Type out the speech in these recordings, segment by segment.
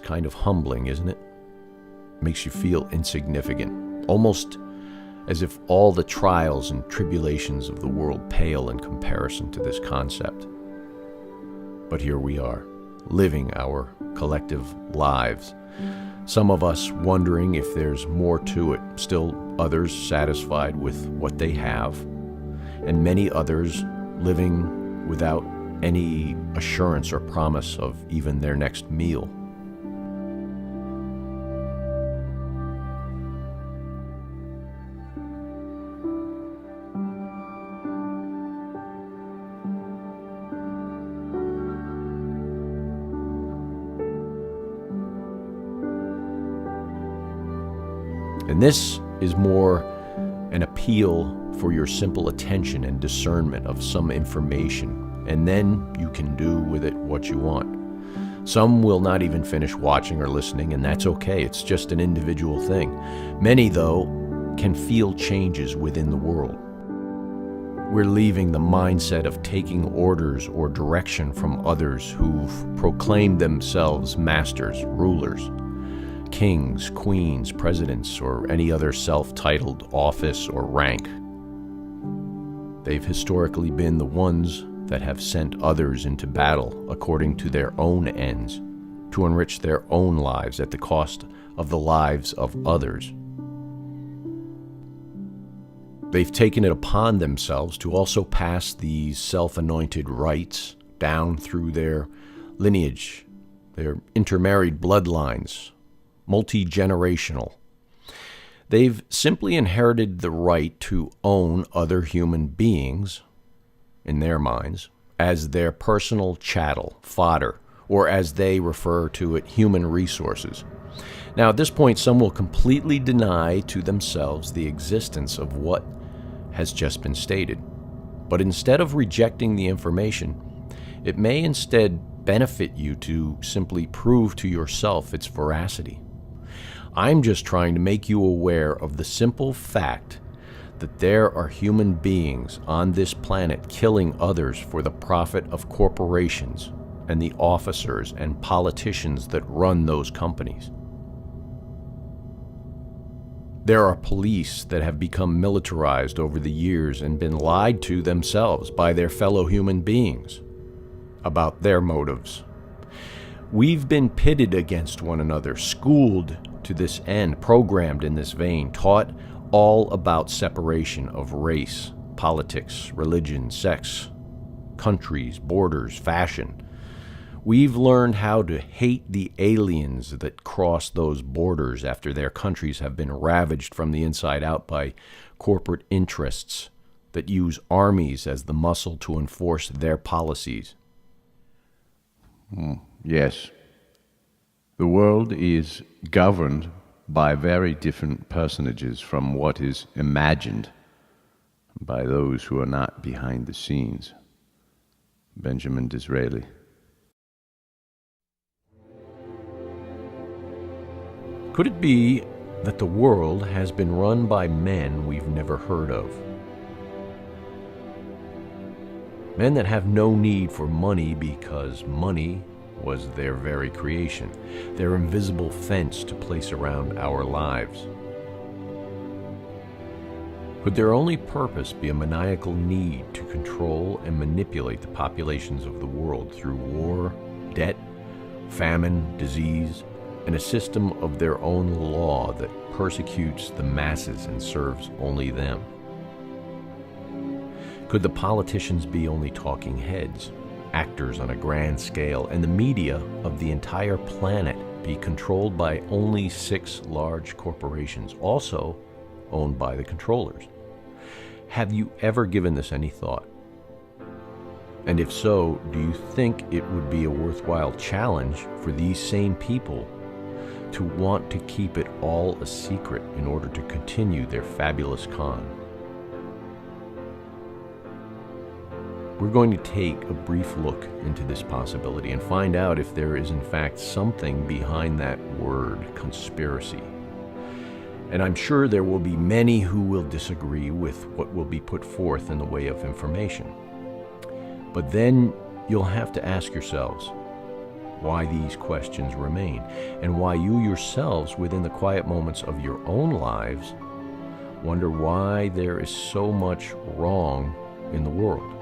kind of humbling, isn't it? Makes you feel insignificant, almost as if all the trials and tribulations of the world pale in comparison to this concept. But here we are, living our collective lives. Some of us wondering if there's more to it, still others satisfied with what they have, and many others living without any assurance or promise of even their next meal. And this is more an appeal for your simple attention and discernment of some information, and then you can do with it what you want. Some will not even finish watching or listening, and that's okay. It's just an individual thing. Many, though, can feel changes within the world. We're leaving the mindset of taking orders or direction from others who've proclaimed themselves masters, rulers, kings, queens, presidents, or any other self-titled office or rank. They've historically been the ones that have sent others into battle according to their own ends, to enrich their own lives at the cost of the lives of others. They've taken it upon themselves to also pass these self-anointed rights down through their lineage, their intermarried bloodlines, multi-generational. They've simply inherited the right to own other human beings, in their minds, as their personal chattel, fodder, or as they refer to it, human resources. Now, at this point, some will completely deny to themselves the existence of what has just been stated. But instead of rejecting the information, it may instead benefit you to simply prove to yourself its veracity. I'm just trying to make you aware of the simple fact that there are human beings on this planet killing others for the profit of corporations and the officers and politicians that run those companies. There are police that have become militarized over the years and been lied to themselves by their fellow human beings about their motives. We've been pitted against one another, schooled to this end, programmed in this vein, taught all about separation of race, politics, religion, sex, countries, borders, fashion. We've learned how to hate the aliens that cross those borders after their countries have been ravaged from the inside out by corporate interests that use armies as the muscle to enforce their policies. Yes. The world is governed by very different personages from what is imagined by those who are not behind the scenes. Benjamin Disraeli. Could it be that the world has been run by men we've never heard of? Men that have no need for money because money was their very creation, their invisible fence to place around our lives. Could their only purpose be a maniacal need to control and manipulate the populations of the world through war, debt, famine, disease, and a system of their own law that persecutes the masses and serves only them? Could the politicians be only talking heads, actors on a grand scale, and the media of the entire planet be controlled by only 6 large corporations, also owned by the controllers? Have you ever given this any thought? And if so, do you think it would be a worthwhile challenge for these same people to want to keep it all a secret in order to continue their fabulous con? We're going to take a brief look into this possibility and find out if there is in fact something behind that word, conspiracy. And I'm sure there will be many who will disagree with what will be put forth in the way of information. But then you'll have to ask yourselves, why these questions remain, and why you yourselves, within the quiet moments of your own lives, wonder why there is so much wrong in the world.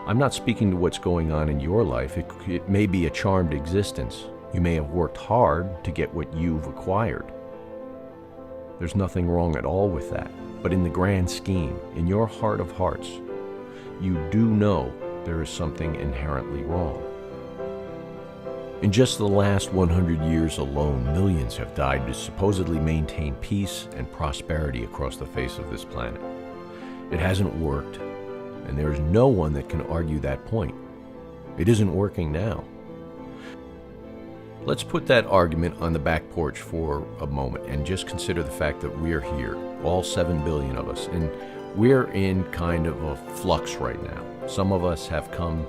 I'm not speaking to what's going on in your life. It may be a charmed existence. You may have worked hard to get what you've acquired. There's nothing wrong at all with that. But in the grand scheme, in your heart of hearts, you do know there is something inherently wrong. In just the last 100 years alone, millions have died to supposedly maintain peace and prosperity across the face of this planet. It hasn't worked, and there is no one that can argue that point. It isn't working now. Let's put that argument on the back porch for a moment and just consider the fact that we're here, all 7 billion of us, and we're in kind of a flux right now. Some of us have come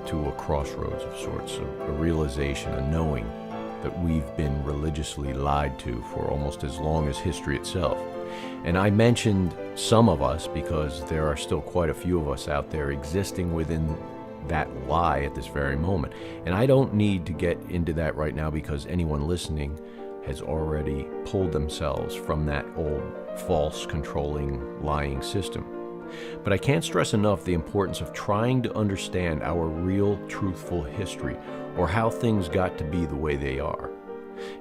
to a crossroads of sorts, a realization, a knowing that we've been religiously lied to for almost as long as history itself. And I mentioned some of us because there are still quite a few of us out there existing within that lie at this very moment. And I don't need to get into that right now because anyone listening has already pulled themselves from that old false, controlling, lying system. But I can't stress enough the importance of trying to understand our real, truthful history, or how things got to be the way they are.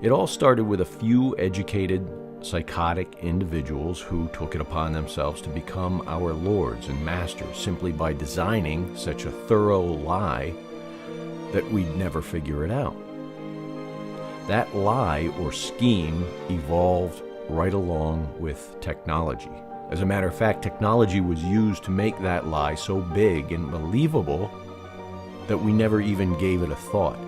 It all started with a few educated, psychotic individuals who took it upon themselves to become our lords and masters simply by designing such a thorough lie that we'd never figure it out. That lie or scheme evolved right along with technology. As a matter of fact, technology was used to make that lie so big and believable that we never even gave it a thought.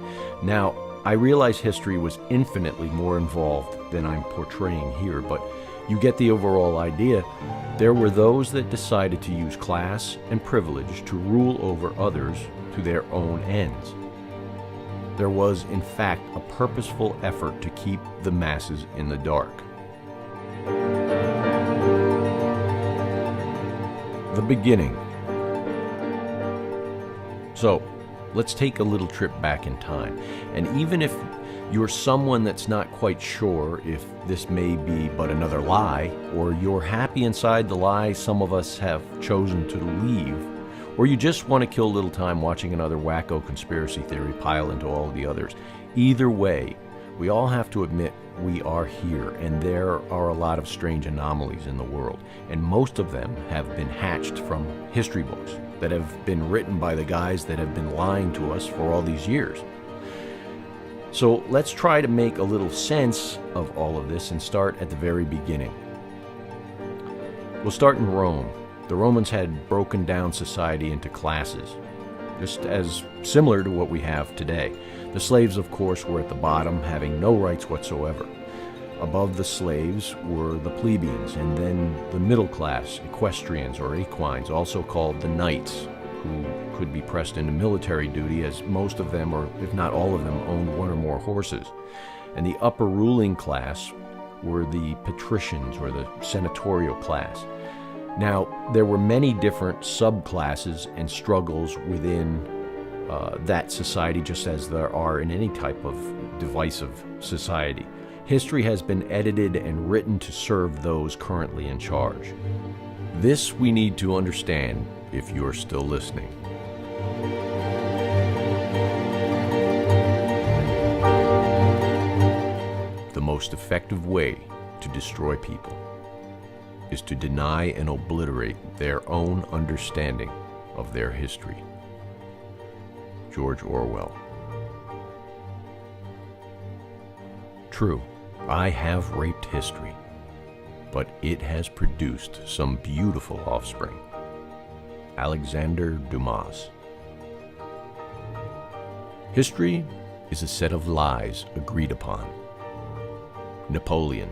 Now, I realize history was infinitely more involved than I'm portraying here, but you get the overall idea. There were those that decided to use class and privilege to rule over others to their own ends. There was, in fact, a purposeful effort to keep the masses in the dark. The beginning. So, let's take a little trip back in time. And even if you're someone that's not quite sure if this may be but another lie, or you're happy inside the lie some of us have chosen to leave, or you just want to kill a little time watching another wacko conspiracy theory pile into all of the others, either way, we all have to admit we are here, and there are a lot of strange anomalies in the world, and most of them have been hatched from history books that have been written by the guys that have been lying to us for all these years. So let's try to make a little sense of all of this and start at the very beginning. We'll start in Rome. The Romans had broken down society into classes, just as similar to what we have today. The slaves, of course, were at the bottom, having no rights whatsoever. Above the slaves were the plebeians, and then the middle class, equestrians or equines, also called the knights, who could be pressed into military duty, as most of them, or if not all of them, owned one or more horses. And the upper ruling class were the patricians, or the senatorial class. Now, there were many different subclasses and struggles within that society, just as there are in any type of divisive society. History has been edited and written to serve those currently in charge. This we need to understand if you're still listening. The most effective way to destroy people is to deny and obliterate their own understanding of their history. George Orwell. True, I have raped history, but it has produced some beautiful offspring. Alexander Dumas. History is a set of lies agreed upon. Napoleon.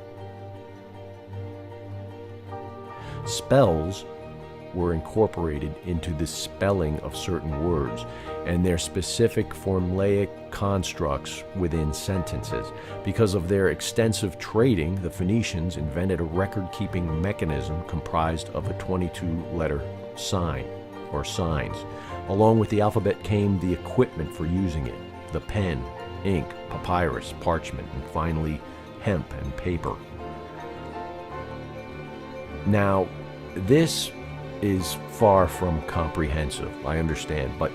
Spells were incorporated into the spelling of certain words and their specific formulaic constructs within sentences. Because of their extensive trading, the Phoenicians invented a record-keeping mechanism comprised of a 22-letter sign, or signs. Along with the alphabet came the equipment for using it, the pen, ink, papyrus, parchment, and finally hemp and paper. Now, this is far from comprehensive, I understand, but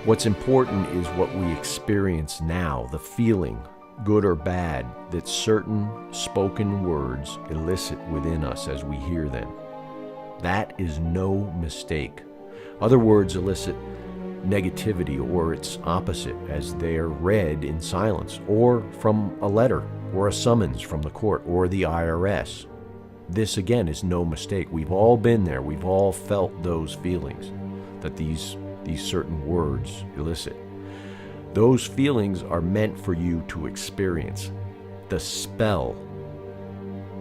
what's important is what we experience now, the feeling, good or bad, that certain spoken words elicit within us as we hear them. That is no mistake. Other words elicit negativity or its opposite as they are read in silence, or from a letter, or a summons from the court, or the IRS. This again is no mistake. We've all been there. We've all felt those feelings that these certain words elicit. Those feelings are meant for you to experience. The spell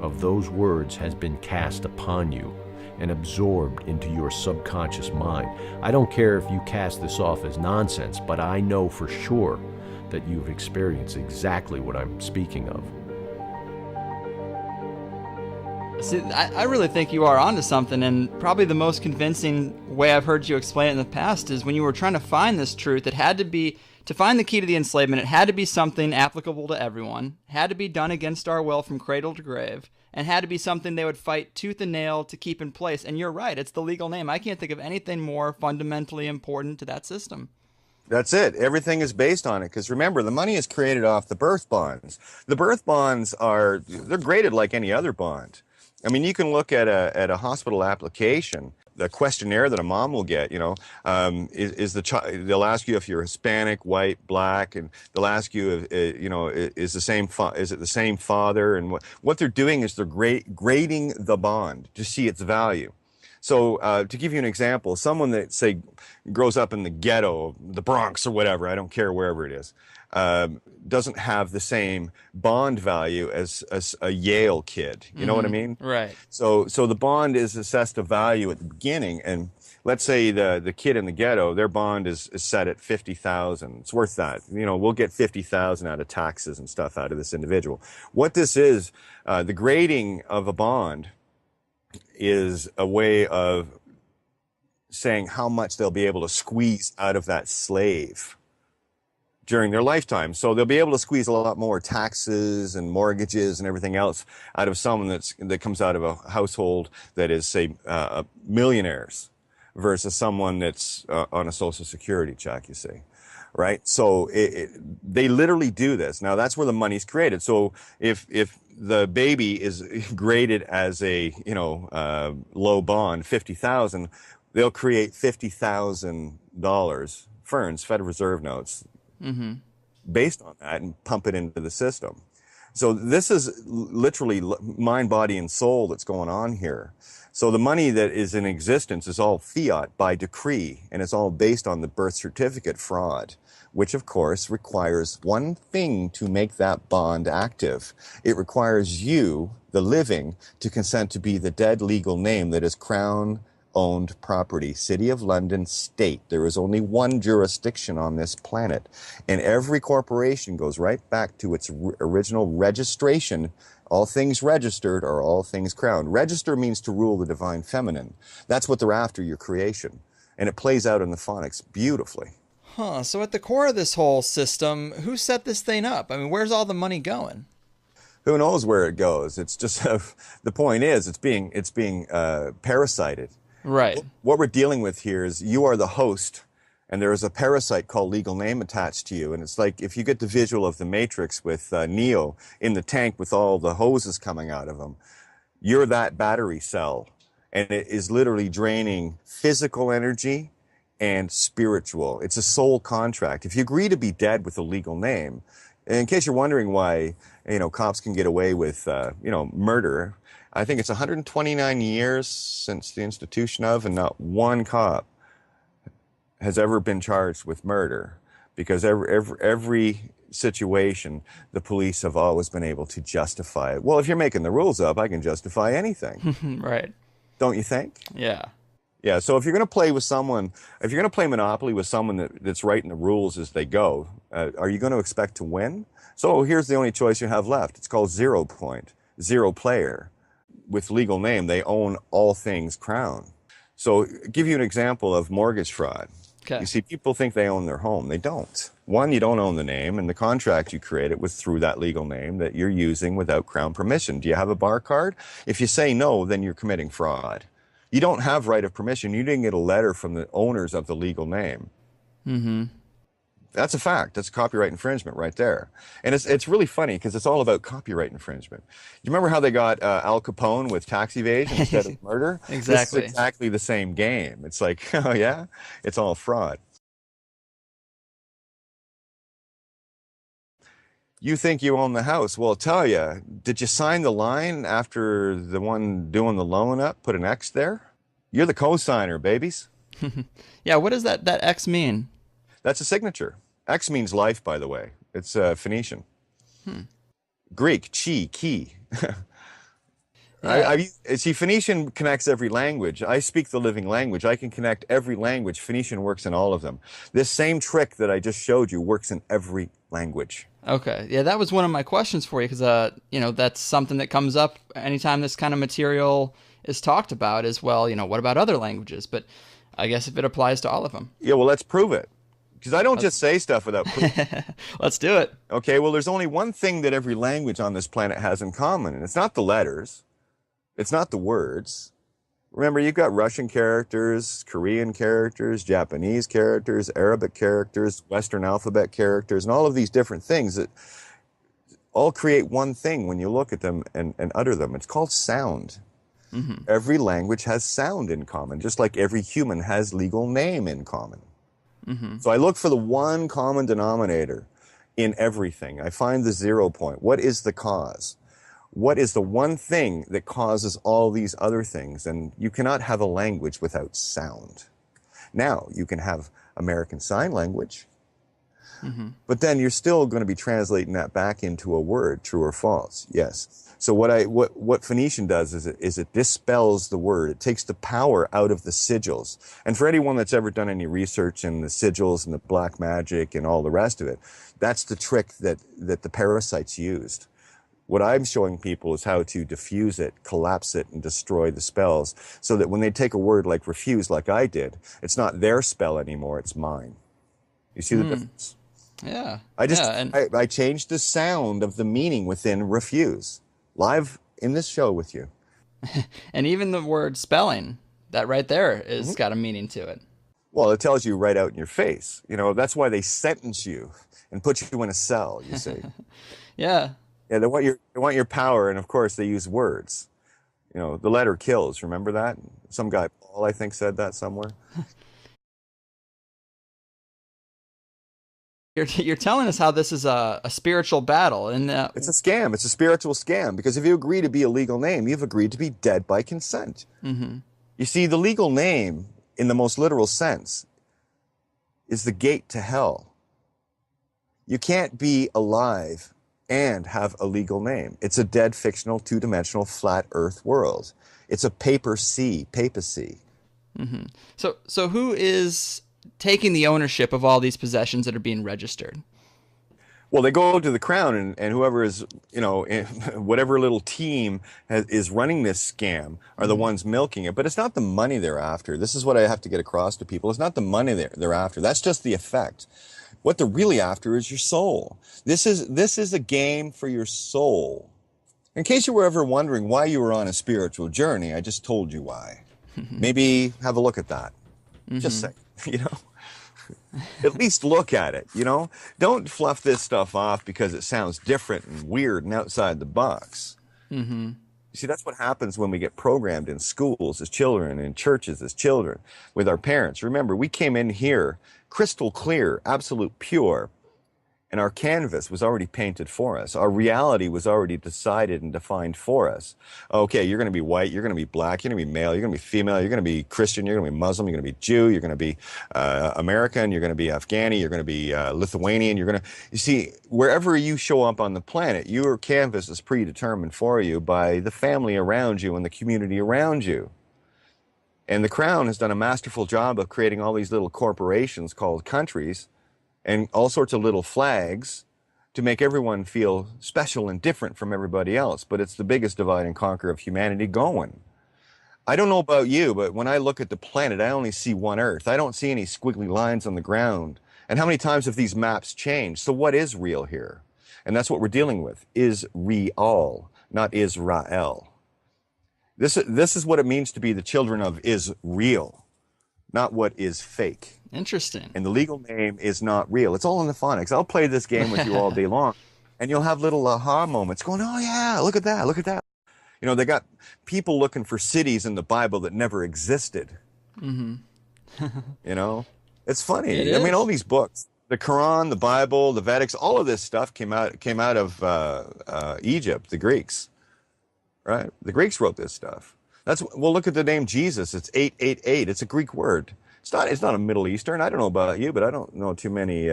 of those words has been cast upon you and absorbed into your subconscious mind. I don't care if you cast this off as nonsense, but I know for sure that you've experienced exactly what I'm speaking of. See, I really think you are onto something, and probably the most convincing way I've heard you explain it in the past is when you were trying to find this truth, it had to be, to find the key to the enslavement, it had to be something applicable to everyone, had to be done against our will from cradle to grave, and had to be something they would fight tooth and nail to keep in place. And you're right, it's the legal name. I can't think of anything more fundamentally important to that system. That's it. Everything is based on it. Because remember, the money is created off the birth bonds. The birth bonds they're graded like any other bond. I mean, you can look at a hospital application, the questionnaire that a mom will get, is the child, they'll ask you if you're Hispanic, white, black, and they'll ask you if, is it the same father? And what they're doing is they're grading the bond to see its value. So to give you an example, someone that, say, grows up in the ghetto, the Bronx or whatever, I don't care, wherever it is, doesn't have the same bond value as a Yale kid. You know what I mean? Right. So the bond is assessed a value at the beginning, and let's say the kid in the ghetto, their bond is set at $50,000. It's worth that. We'll get $50,000 out of taxes and stuff out of this individual. What this is, the grading of a bond is a way of saying how much they'll be able to squeeze out of that slave during their lifetime. So they'll be able to squeeze a lot more taxes and mortgages and everything else out of someone that comes out of a household that is, say, millionaires versus someone that's on a Social Security check, you see. Right? So they literally do this. Now, that's where the money's created. So if the baby is graded as a, low bond, $50,000, they'll create $50,000 ferns, Federal Reserve notes, based on that and pump it into the system. So this is literally mind, body, and soul that's going on here. So the money that is in existence is all fiat by decree, and it's all based on the birth certificate fraud, which of course requires one thing to make that bond active. It requires you, the living, to consent to be the dead legal name that is Crown-owned property, City of London, state. There is only one jurisdiction on this planet, and every corporation goes right back to its original registration. All things registered are all things crowned. Register means to rule the divine feminine. That's what they're after, your creation. And it plays out in the phonics beautifully. Huh, so at the core of this whole system, who set this thing up? I mean, where's all the money going? Who knows where it goes? It's just, the point is, it's being parasited. Right. What we're dealing with here is you are the host, and there is a parasite called legal name attached to you. And it's like if you get the visual of the Matrix with Neo in the tank with all the hoses coming out of him, you're that battery cell. And it is literally draining physical energy and spiritual. It's a soul contract. If you agree to be dead with a legal name, and in case you're wondering why, cops can get away with, murder, I think it's 129 years since the institution of, and not one cop has ever been charged with murder, because every situation, the police have always been able to justify it. Well, if you're making the rules up, I can justify anything. Right. Don't you think? Yeah. Yeah, so if you're going to play with someone, if you're going to play Monopoly with someone that's writing the rules as they go, are you going to expect to win? So here's the only choice you have left. It's called 0 point, zero player. With legal name, they own all things Crown. So give you an example of mortgage fraud. Okay. You see, people think they own their home. They don't. One, you don't own the name, and the contract you created was through that legal name that you're using without Crown permission. Do you have a bar card? If you say no, then you're committing fraud. You don't have right of permission. You didn't get a letter from the owners of the legal name. Mm-hmm. That's a fact. That's copyright infringement right there. And it's really funny because it's all about copyright infringement. You remember how they got Al Capone with tax evasion instead of murder? Exactly. This is exactly the same game. It's like, oh yeah, it's all fraud. You think you own the house. Well, I'll tell you, did you sign the line after the one doing the loan up put an X there? You're the co-signer, babies. Yeah, what does that X mean? That's a signature. X means life, by the way. It's Phoenician. Greek, chi, ki. See, Phoenician connects every language. I speak the living language. I can connect every language. Phoenician works in all of them. This same trick that I just showed you works in every language. Okay. Yeah, that was one of my questions for you because, that's something that comes up anytime this kind of material is talked about as well. What about other languages? But I guess if it applies to all of them. Yeah, well, let's prove it. Because I don't just say stuff without proof. Let's do it. Okay, well, there's only one thing that every language on this planet has in common, and it's not the letters. It's not the words. Remember, you've got Russian characters, Korean characters, Japanese characters, Arabic characters, Western alphabet characters, and all of these different things that all create one thing when you look at them and utter them. It's called sound. Mm-hmm. Every language has sound in common, just like every human has legal name in common. Mm-hmm. So I look for the one common denominator in everything. I find the 0 point. What is the cause? What is the one thing that causes all these other things? And you cannot have a language without sound. Now, you can have American Sign Language, but then you're still going to be translating that back into a word, true or false. Yes. So what Phoenician does is it dispels the word. It takes the power out of the sigils. And for anyone that's ever done any research in the sigils and the black magic and all the rest of it, that's the trick that the parasites used. What I'm showing people is how to diffuse it, collapse it, and destroy the spells so that when they take a word like refuse, like I did, it's not their spell anymore, it's mine. You see the difference? Yeah. I changed the sound of the meaning within refuse. Live in this show with you. And even the word spelling, that right there is got a meaning to it. Well, it tells you right out in your face. That's why they sentence you and put you in a cell, you see. Yeah. Yeah, they want your power, and of course they use words. The letter kills, remember that? Some guy, Paul, I think, said that somewhere. You're telling us how this is a spiritual battle, and it's a scam. It's a spiritual scam because if you agree to be a legal name, you've agreed to be dead by consent. Mm-hmm. You see, the legal name, in the most literal sense, is the gate to hell. You can't be alive and have a legal name. It's a dead, fictional, two-dimensional, flat Earth world. It's a papacy. Mm-hmm. So who is taking the ownership of all these possessions that are being registered? Well, they go to the crown, and whoever is, whatever little team is running this scam are the ones milking it. But it's not the money they're after. This is what I have to get across to people. It's not the money they're after. That's just the effect. What they're really after is your soul. This is a game for your soul. In case you were ever wondering why you were on a spiritual journey, I just told you why. Maybe have a look at that. Just say, at least look at it, Don't fluff this stuff off because it sounds different and weird and outside the box. Mm-hmm. You see, that's what happens when we get programmed in schools as children, in churches as children, with our parents. Remember, we came in here crystal clear, absolute pure, and our canvas was already painted for us. Our reality was already decided and defined for us. Okay, you're going to be white, you're going to be black, you're going to be male, you're going to be female, you're going to be Christian, you're going to be Muslim, you're going to be Jew, you're going to be American, you're going to be Afghani, you're going to be Lithuanian, you see, wherever you show up on the planet, your canvas is predetermined for you by the family around you and the community around you. And the Crown has done a masterful job of creating all these little corporations called countries and all sorts of little flags to make everyone feel special and different from everybody else. But it's the biggest divide and conquer of humanity going. I don't know about you, but when I look at the planet, I only see one Earth. I don't see any squiggly lines on the ground And how many times have these maps changed? So what is real here? And that's what we're dealing with. Is real, not Israel. This is what it means to be the children of is real, not what is fake. Interesting. And the legal name is not real. It's all in the phonics. I'll play this game with you all day long, and you'll have little aha moments going, oh yeah, look at that, look at that. You know, they got people looking for cities in the Bible that never existed. Mm-hmm. You know, it's funny. It I mean, is. all these books, the Quran, the Bible, the Vedics, all of this stuff came out of Egypt, the Greeks, right? The Greeks wrote this stuff. Well, look at the name Jesus. It's 888. It's a Greek word. It's not a Middle Eastern. I don't know about you, but I don't know too many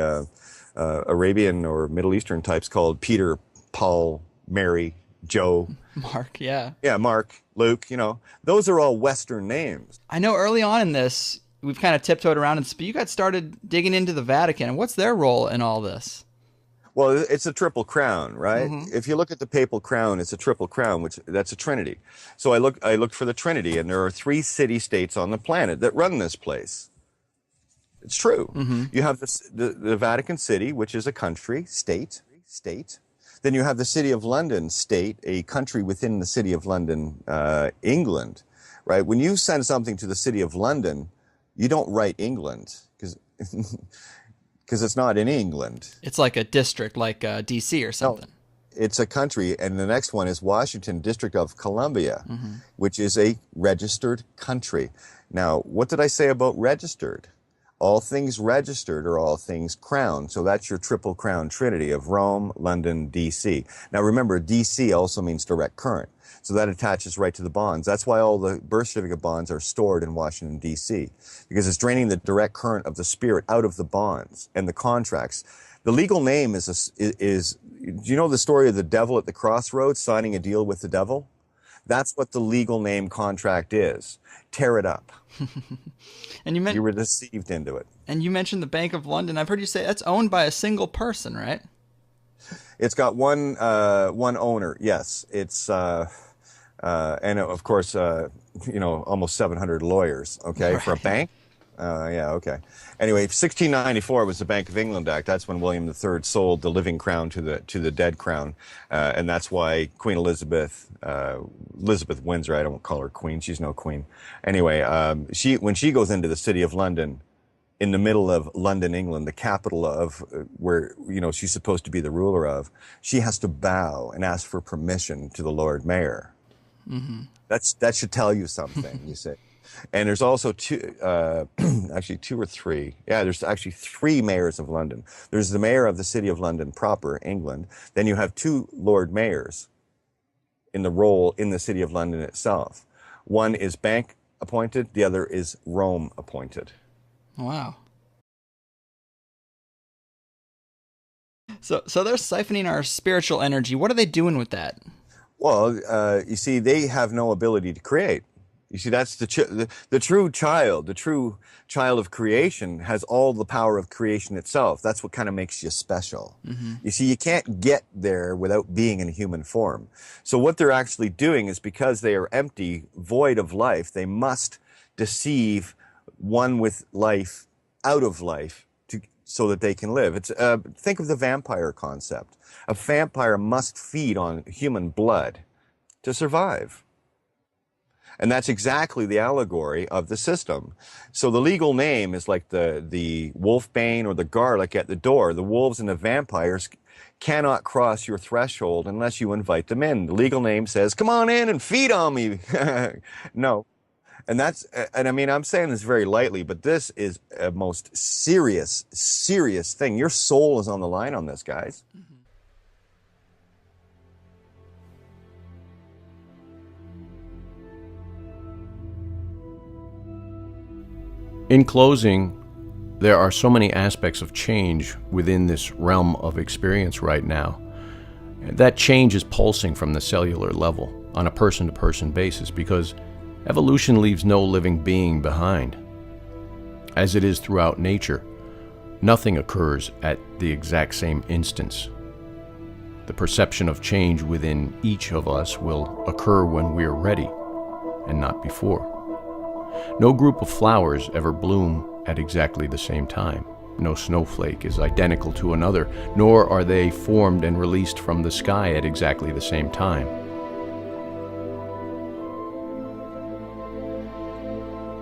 Arabian or Middle Eastern types called Peter, Paul, Mary, Joe. Mark, yeah. Yeah, Mark, Luke, you know, those are all Western names. I know early on in this, we've kind of tiptoed around it, but you got started digging into the Vatican. And what's their role in all this? Well, it's a triple crown, right? If you look at the papal crown, it's a triple crown, that's a trinity. So I looked for the Trinity, and there are 3 city-states on the planet that run this place. It's true. You have the Vatican City, which is a country, state. Then you have the City of London, state, a country within the City of London, England, right? When you send something to the City of London, you don't write England, because it's not in England. It's like a district, like DC or something. No, it's a country, and the next one is Washington, District of Columbia, which is a registered country. Now, what did I say about registered? All things registered are all things crowned. So that's your triple crown trinity of Rome, London, DC. Now remember, DC also means direct current. So that attaches right to the bonds. That's why all the birth certificate bonds are stored in Washington, D.C., because it's draining the direct current of the spirit out of the bonds and the contracts. The legal name is do you know the story of the devil at the crossroads signing a deal with the devil? That's what the legal name contract is. Tear it up. And you were deceived into it. And you mentioned the Bank of London. I've heard you say that's owned by a single person, right? It's got one owner. Yes, it's and of course almost 700 lawyers. Okay, right. For a bank. Yeah. Okay. Anyway, 1694 was the Bank of England Act. That's when William III sold the living crown to the dead crown, and that's why Queen Elizabeth Windsor. I don't call her queen. She's no queen. Anyway, when she goes into the City of London, in the middle of London, England, the capital of where she's supposed to be the ruler of, she has to bow and ask for permission to the Lord Mayor. Mm-hmm. That should tell you something. You say. And there's also two or three. Yeah, there's actually 3 mayors of London. There's the mayor of the City of London proper, England. Then you have 2 Lord Mayors in the role in the City of London itself. One is bank appointed, the other is Rome appointed. Wow. So they're siphoning our spiritual energy. What are they doing with that? Well, you see, they have no ability to create. You see, that's the true child. The true child of creation has all the power of creation itself. That's what kind of makes you special. Mm-hmm. You see, you can't get there without being in human form. So what they're actually doing is, because they are empty, void of life, they must deceive one with life out of life so that they can live. It's think of the vampire concept. A vampire must feed on human blood to survive. And that's exactly the allegory of the system. So the legal name is like the wolfbane or the garlic at the door. The wolves and the vampires cannot cross your threshold unless you invite them in. The legal name says, come on in and feed on me. No. And I mean, I'm saying this very lightly, but this is a most serious thing. Your soul is on the line on this, guys. Mm-hmm. In closing, there are so many aspects of change within this realm of experience right now. That change is pulsing from the cellular level on a person-to-person basis, because evolution leaves no living being behind. As it is throughout nature, nothing occurs at the exact same instance. The perception of change within each of us will occur when we are ready, and not before. No group of flowers ever bloom at exactly the same time. No snowflake is identical to another, nor are they formed and released from the sky at exactly the same time.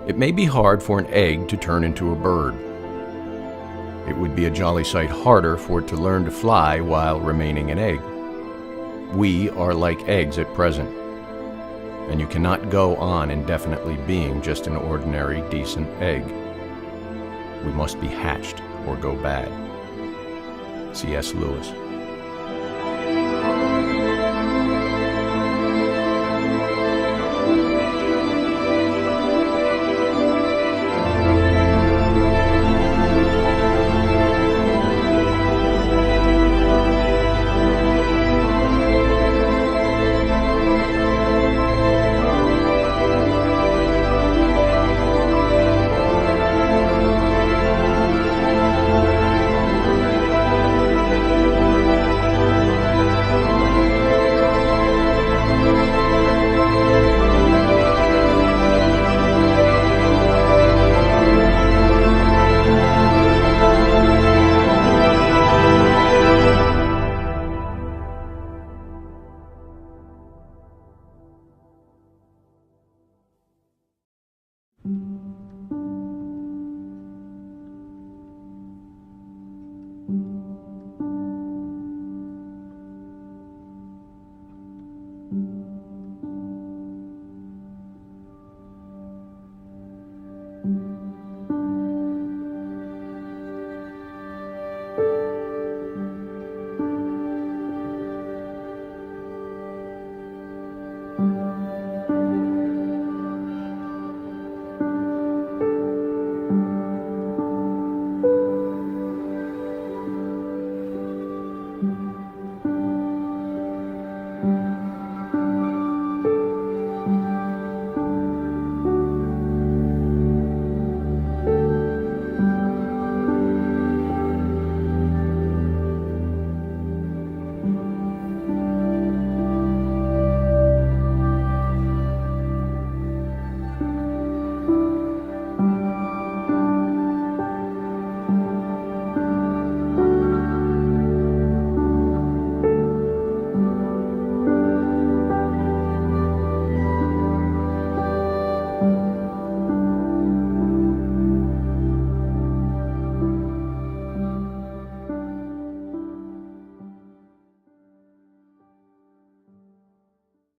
It may be hard for an egg to turn into a bird. It would be a jolly sight harder for it to learn to fly while remaining an egg. We are like eggs at present, and you cannot go on indefinitely being just an ordinary, decent egg. We must be hatched or go bad. C.S. Lewis.